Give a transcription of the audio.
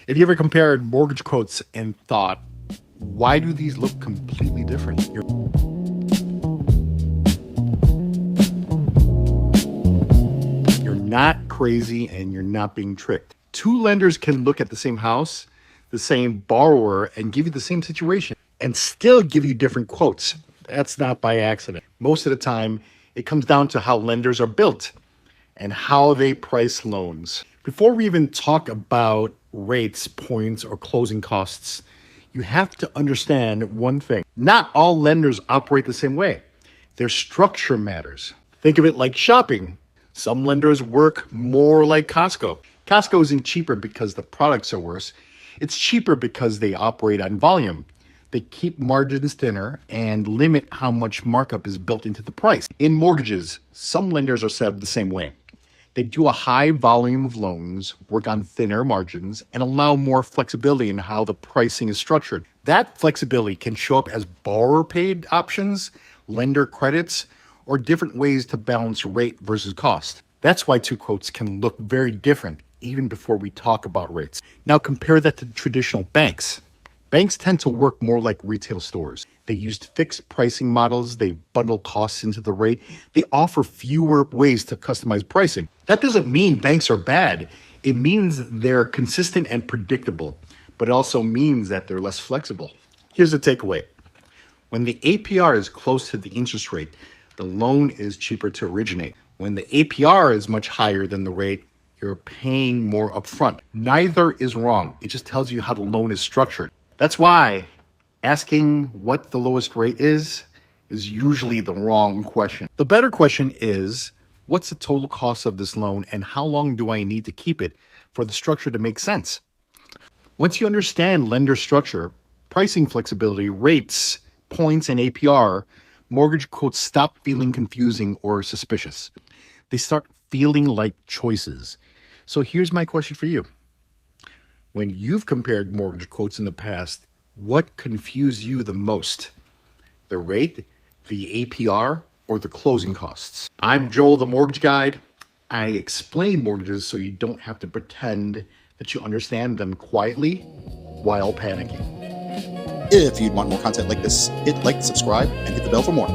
If you ever compared mortgage quotes and thought, why do these look completely different? You're not crazy and you're not being tricked. Two lenders can look at the same house, the same borrower, and give you the same situation and still give you different quotes. That's not by accident. Most of the time, it comes down to how lenders are built and how they price loans. Before we even talk about rates, points, or closing costs, you have to understand one thing. Not all lenders operate the same way. Their structure matters. Think of it like shopping. Some lenders work more like Costco. Costco isn't cheaper because the products are worse. It's cheaper because they operate on volume. They keep margins thinner and limit how much markup is built into the price. In mortgages, some lenders are set up the same way. They do a high volume of loans, work on thinner margins, and allow more flexibility in how the pricing is structured. That flexibility can show up as borrower paid options, lender credits, or different ways to balance rate versus cost. That's why two quotes can look very different even before we talk about rates. Now compare that to traditional banks. Banks tend to work more like retail stores. They use fixed pricing models, they bundle costs into the rate, they offer fewer ways to customize pricing. That doesn't mean banks are bad. It means they're consistent and predictable, but it also means that they're less flexible. Here's the takeaway. When the APR is close to the interest rate, the loan is cheaper to originate. When the APR is much higher than the rate, you're paying more upfront. Neither is wrong. It just tells you how the loan is structured. That's why asking what the lowest rate is usually the wrong question. The better question is, what's the total cost of this loan and how long do I need to keep it for the structure to make sense? Once you understand lender structure, pricing flexibility, rates, points, and APR, mortgage quotes stop feeling confusing or suspicious. They start feeling like choices. So here's my question for you. When you've compared mortgage quotes in the past, what confused you the most? The rate, the APR, or the closing costs? I'm Joel, the mortgage guide. I explain mortgages so you don't have to pretend that you understand them quietly while panicking. If you'd want more content like this, hit like, subscribe, and hit the bell for more.